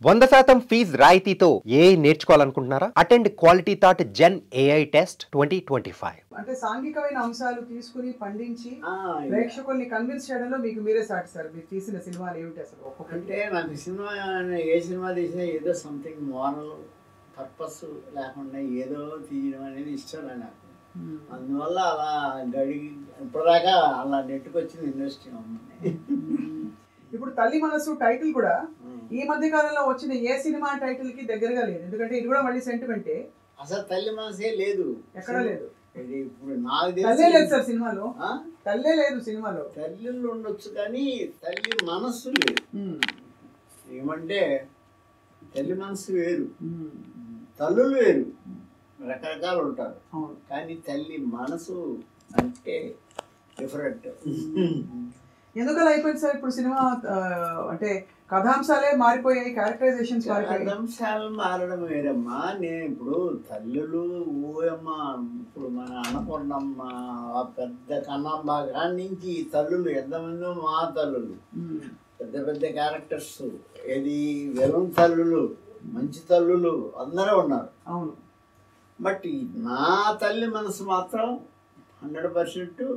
100% fees రాయితీతో AI నేర్చుకోవాలనుకుంటున్నారా? Attend quality thought gen AI test 2025. అంటే సాంఘికమైన అంశాలు తీసుకుని పండించి ప్రేక్షకుల్ని కన్విన్స్ చేయడంలో మీకు మీరే సాటి సార్. మీరు తీసిన సినిమాలు ఏమిటి అసలు? అంటే నాకు సినిమా ఏ సినిమా తీసినా ఏదో సంథింగ్ మోరల్ పర్పస్ లేకుండా ఏదో తీయడం అనేది ఇష్టం నాకు. అందువల్ల అలా గడిగి ఇప్పటిదాకా అలా నెట్టుకొచ్చింది ఇండస్ట్రీ. ఇప్పుడు తల్లి మనసు టైటిల్ కూడా ఈ మధ్య కాలంలో వచ్చిన ఏ సినిమా టైటిల్ కి దగ్గరగా లేదు. ఎందుకంటే ఇది కూడా మళ్ళీ సెంటిమెంటే. అసలు తల్లి మనసే లేదు, ఎక్కడ లేదు. ఇప్పుడు నాకు తల్లే లేదు సార్ సినిమాలో. తల్లే లేదు సినిమాలో. తల్లిళ్ళు ఉండొచ్చు కానీ తల్లి మనస్సు లేదు. ఏమంటే తల్లి మనసు వేరు, తల్లులు వేరు, రకరకాలు ఉంటారు. కానీ తల్లి మనసు అంటే డిఫరెంట్. ఎందుకలా అయిపోయింది సార్ ఇప్పుడు సినిమా? అంటే కథాంశాలే మారిపోయాయి, క్యారెక్టరైజేషన్స్ మారిపోయాయి. కథాంశాలు మారడం వేరమ్మా. నేను ఇప్పుడు తల్లులు ఊయమ్మ, ఇప్పుడు మన అన్నపూర్ణమ్మ, పెద్ద కన్నమ్మ కాడి నుంచి తల్లులు ఎంతమంది మా తల్లులు, పెద్ద పెద్ద క్యారెక్టర్స్, ఏది వెలం తల్లులు, మంచి తల్లులు అందరూ ఉన్నారు. అవును. బట్ నా తల్లి మనసు మాత్రం 100%.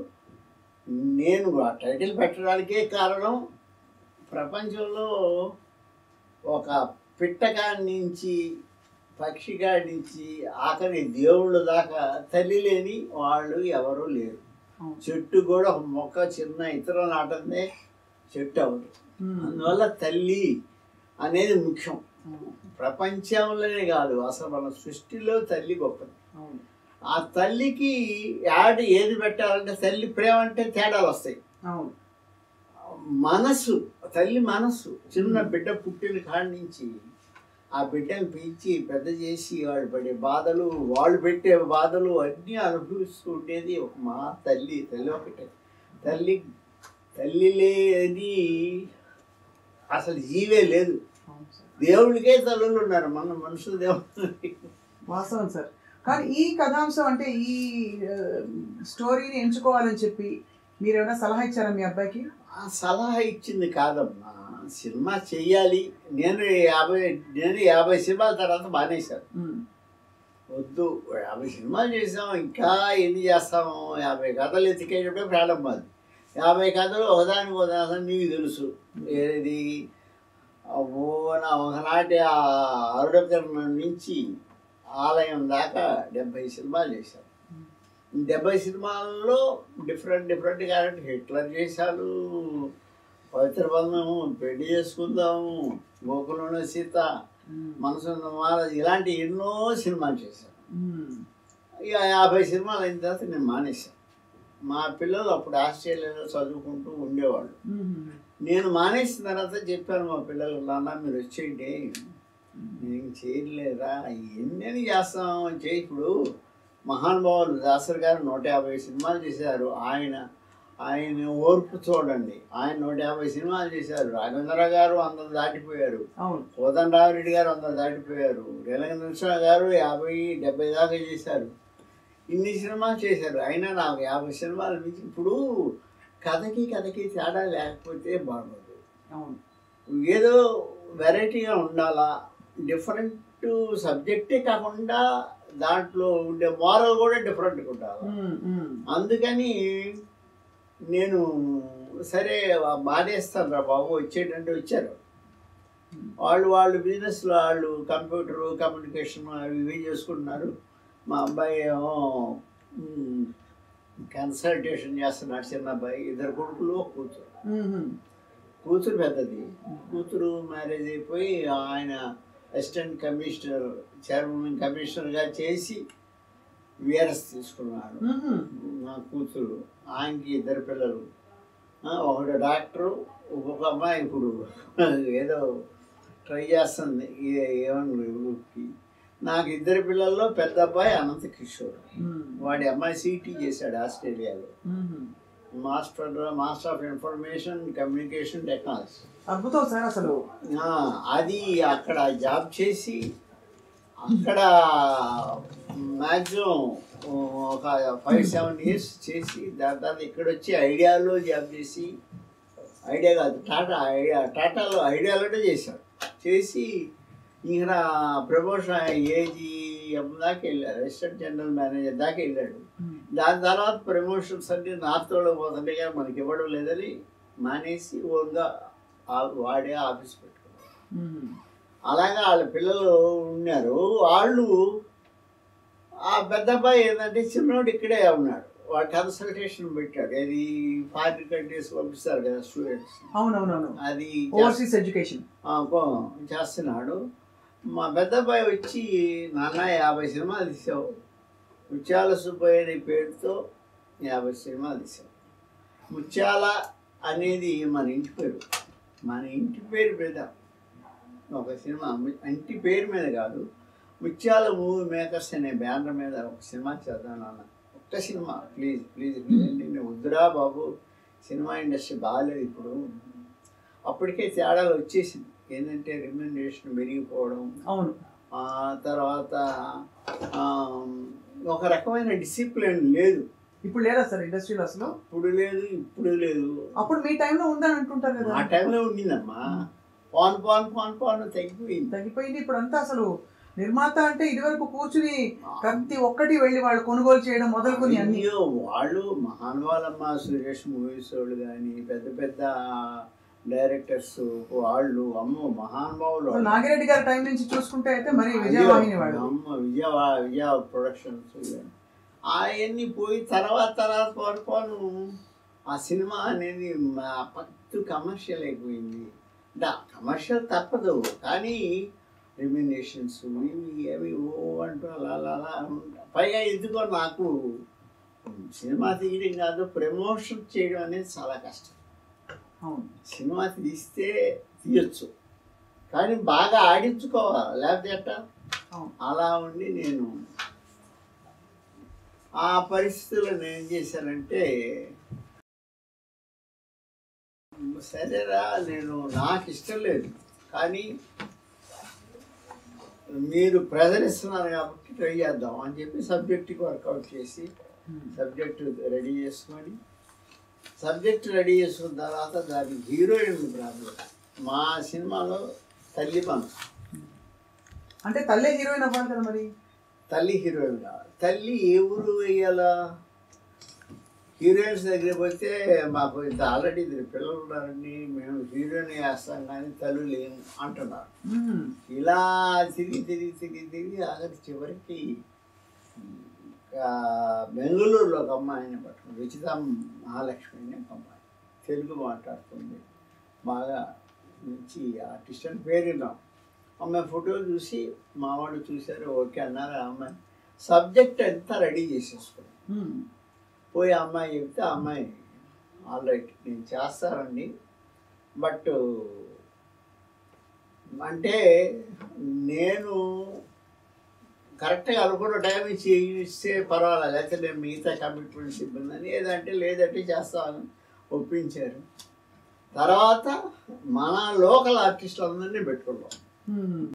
నేను ఆ టైటిల్ పెట్టడానికే కారణం, ప్రపంచంలో ఒక పిట్టకాడి నుంచి పక్షికాడి నుంచి ఆఖరి దేవుళ్ళ దాకా తల్లి లేని వాళ్ళు ఎవరూ లేరు. చెట్టు కూడా ఒక మొక్క చిన్న ఇతరం నాటందే చెట్టు అవ్వదు. అందువల్ల తల్లి అనేది ముఖ్యం. ప్రపంచంలోనే కాదు, అసలు మన సృష్టిలో తల్లి గొప్పది. ఆ తల్లికి యాడ్ ఏది పెట్టాలంటే తల్లి ప్రేమ అంటే తేడాలు వస్తాయి. మనసు, తల్లి మనసు, చిన్న బిడ్డ పుట్టిన కాడి నుంచి ఆ బిడ్డను పెంచి పెద్ద చేసి వాడు పడే బాధలు, వాళ్ళు పెట్టే బాధలు అన్నీ అనుభవిస్తూ ఉండేది ఒక మా తల్లి. తల్లి ఒకటే. తల్లి లేని అసలు జీవే లేదు. దేవుడికే తల్లులు ఉన్నారు, మన మనుషులు దేవుడు. వాస్తవం సార్. కానీ ఈ కథాంశం అంటే ఈ స్టోరీని ఎంచుకోవాలని చెప్పి మీరు ఏమైనా సలహా ఇచ్చారా మీ అబ్బాయికి? ఆ సలహా ఇచ్చింది కాదమ్మా, సినిమా చెయ్యాలి. నేను 50 సినిమాల తర్వాత మానేశాను. వద్దు, 50 సినిమాలు చేసాము, ఇంకా ఎన్ని చేస్తాము? 50 కథలు ఎత్తికేటప్పుడే ప్రారంభం. 50 కథలు ఒకదాని నీకు తెలుసు. ఏది ఒకనాటి ఆరుడకరణ నుంచి ఆలయం దాకా 70 సినిమాలు చేశాను. 70 సినిమాల్లో డిఫరెంట్ క్యారెక్టర్. హిట్లర్ చేశాను, పవిత్ర బంధము, పెళ్లి చేసుకుందాము, గోకులంలో సీత, మనసున్న మాల, ఇలాంటి ఎన్నో సినిమాలు చేశాను. ఇక 50 సినిమాలు అయిన తర్వాత నేను మానేశాను. మా పిల్లలు అప్పుడు ఆస్ట్రేలియాలో చదువుకుంటూ ఉండేవాళ్ళు. నేను మానేసిన తర్వాత చెప్పాను మా పిల్లలు, నాన్న మీరు వచ్చేయండి, నేను చేయలేదా, ఎన్ని చేస్తాం చేయి. ఇప్పుడు మహానుభావులు దాసరి గారు 150 సినిమాలు చేశారు. ఆయన ఓర్పు చూడండి. ఆయన 150 సినిమాలు చేశారు. రాఘవేంద్రరావు గారు 100 దాటిపోయారు. కోదండరామిరెడ్డి గారు 100 దాటిపోయారు. రేలంగ గారు 50-70 దాకా చేశారు. ఇన్ని సినిమాలు చేశారు. అయినా నాకు 50 సినిమాలు మించి. ఇప్పుడు కథకి తేడా లేకపోతే బాగోదు. ఏదో వెరైటీగా ఉండాలా, డిఫరెంట్ సబ్జెక్టే కాకుండా దాంట్లో ఉండే మోరల్ కూడా డిఫరెంట్గా ఉండాలి. అందుకని నేను సరే మానేస్తాను రా బాబు, వచ్చేటంటే వచ్చారు. వాళ్ళు బిజినెస్లో వాళ్ళు కంప్యూటరు, కమ్యూనికేషన్ అవి ఇవి చేసుకుంటున్నారు. మా అబ్బాయి ఏమో కన్సల్టేషన్ చేస్తున్నాడు. చిన్న అబ్బాయి, 2 కొడుకులు, కూతురు పెద్దది. కూతురు మ్యారేజ్ అయిపోయి ఆయన అసిస్టెంట్ కమిషనర్, చైర్మన్ కమిషనర్గా చేసి విఆర్ఎస్ తీసుకున్నాడు. నా కూతురు, ఆయనకి 2 పిల్లలు, ఒకడు డాక్టరు, ఒక అమ్మాయి ఇప్పుడు ఏదో ట్రై చేస్తుంది ఏమన్నా. నాకు 2 పిల్లల్లో పెద్ద అబ్బాయి అనంత కిషోర్. వాడి అమ్మాయి సిటీ చేశాడు ఆస్ట్రేలియాలో, master of information communication technology. అద్భుతం సార్ అసలు. అది అక్కడ జాబ్ చేసి, అక్కడ మ్యాక్సిమం ఒక 5-7 ఇయర్స్ చేసి, దాని తర్వాత ఇక్కడ వచ్చి ఐడియాలో జాబ్ చేసి, ఐడియా కాదు టాటాలో ఐడియాలోనే చేశాడు. చేసి ఈయన ప్రమోషన్ ఏజీఎం దాకా వెళ్ళారు, అసిస్టెంట్ జనరల్ మేనేజర్ దాకా వెళ్ళాడు. దాని తర్వాత ప్రమోషన్స్ అన్ని నార్త్లో పోతుండగా మనకి ఇవ్వడం లేదని మానేసి ఓన్గా వాడే ఆఫీస్ పెట్టుకున్నారు. అలాగా వాళ్ళ పిల్లలు ఉన్నారు. వాళ్ళు ఆ పెద్ద అబ్బాయి ఏంటంటే చిన్నోడు ఇక్కడే ఉన్నాడు, వాడు కన్సల్టేషన్ పెట్టాడు. అది ఫారిన్ కంట్రీస్ పంపిస్తారు కదా స్టూడెంట్స్, అవునవునవును, అది ఓవర్సీస్ ఎడ్యుకేషన్ చేస్తున్నాడు. మా పెద్ద అబ్బాయి వచ్చి నాన్న 50 సినిమాలు తీసావు, ముత్యాల సుబ్బయ్య అనే పేరుతో 50 సినిమాలు తీసావు. ముత్యాల అనేది మన ఇంటి పేరు, మన ఇంటి పేరు మీద ఒక సినిమా, ఇంటి పేరు మీద కాదు, ముత్యాల మూవీ మేకర్స్ అనే బ్యానర్ మీద ఒక సినిమా చేద్దాం నాన్న, ఒక్క సినిమా ప్లీజ్ ప్లీజ్ ప్లీజ్ అంటే నేను వద్దురా బాబు, సినిమా ఇండస్ట్రీ బాగాలేదు ఇప్పుడు. అప్పటికే తేడాలు వచ్చేసింది, ఏంటంటే రెమ్యునరేషన్ పెరిగిపోవడం, అవును, తర్వాత ఒక రకమైన డిసిప్లిన్ లేదు. ఇప్పుడు లేదా సార్ ఇండస్ట్రీలో అసలు? అప్పుడు లేదు, ఇప్పుడు లేదు. అప్పుడు మీ టైంలో ఉందని అంటుంటారు కదా? ఆ టైంలో ఉండిందమ్మా, పాన్ తగ్గిపోయింది. ఇప్పుడు అంతా అసలు నిర్మాత అంటే ఇదివరకు కూర్చుని ప్రతి ఒక్కటి వెళ్ళి వాళ్ళు కొనుగోలు చేయడం మొదలుకొని అన్ని. వాళ్ళు మహానుభావులమ్మ, సురేష్ మూవీస్ వాళ్ళు కానీ పెద్ద పెద్ద డైరెక్టర్స్ వాళ్ళు అమ్మో మహానుభావులు. నాగిరెడ్డి గారి టైం నుంచి చూసుకుంటే అయితే మరి విజయవాహిని వాళ్ళు, విజయ ప్రొడక్షన్స్ అవన్నీ పోయి తర్వాత పోను ఆ సినిమా అనేది పత్తు కమర్షియల్ అయిపోయింది. కమర్షియల్ తప్పదు, కానీ రెమ్యునరేషన్స్ ఇవి అవి ఓ అంటూ అలా అలా పైగా ఎందుకో నాకు సినిమా తీయడం కాదు, ప్రమోషన్ చేయడం అనేది చాలా కష్టం. సినిమా తీస్తే తీయచ్చు, కానీ బాగా ఆడించుకోవాలి, లేకపోతే ఎట్టా. అలా ఉండి నేను ఆ పరిస్థితుల్లో నేను ఏం చేశానంటే, సరేరా నేను నాకు ఇష్టం లేదు కానీ మీరు ప్రెజర్ ఇస్తున్నారు కాబట్టి ట్రై చేద్దాం అని చెప్పి సబ్జెక్ట్కి వర్కౌట్ చేసి సబ్జెక్టు రెడీ చేసుకొని, సబ్జెక్ట్ రెడీ చేసుకున్న తర్వాత దానికి హీరోయిన్ ప్రాబ్లం. మా సినిమాలో తల్లి పను అంటే తల్లి హీరోయిన్ అవ్వాలి కదా, మరి తల్లి హీరోయిన్ కావాలి. తల్లి ఏ ఊరు వేయాలా? హీరోయిన్స్ దగ్గరికి పోతే మాకు ఇంత ఆల్రెడీ 2 పిల్లలు ఉన్నారండి, మేము హీరోయిన్ వేస్తాం కానీ తల్లు లేము అంటున్నారు. ఇలా తిరిగి తిరిగి తిరిగి తిరిగి ఆఖరి చివరికి బెంగళూరులో ఒక అమ్మాయిని పట్టుకుని, రుచిత మహాలక్ష్మి అనే ఒక అమ్మాయి, తెలుగు మాట్లాడుతుంది బాగా, మంచి ఆర్టిస్ట్ అని పేరు విన్నాం. అమ్మాయి ఫోటోలు చూసి మా వాళ్ళు చూశారు, ఓకే అన్నారు. ఆ అమ్మాయి సబ్జెక్ట్ అంతా రెడీ చేసేసుకున్నాం. పోయి అమ్మాయి చెప్తే ఆ అమ్మాయి ఆల్ రైట్ నేను చేస్తానండి, బట్ అంటే నేను కరెక్ట్గా అనుకున్న టైం ఇస్తే పర్వాలేదు, లేకపోతే నేను మిగతా కమిట్మెంట్స్ ఇబ్బంది అని, లేదంటే చేస్తామని ఒప్పించారు. తర్వాత మన లోకల్ ఆర్టిస్టులు అందరినీ పెట్టుకున్నాం.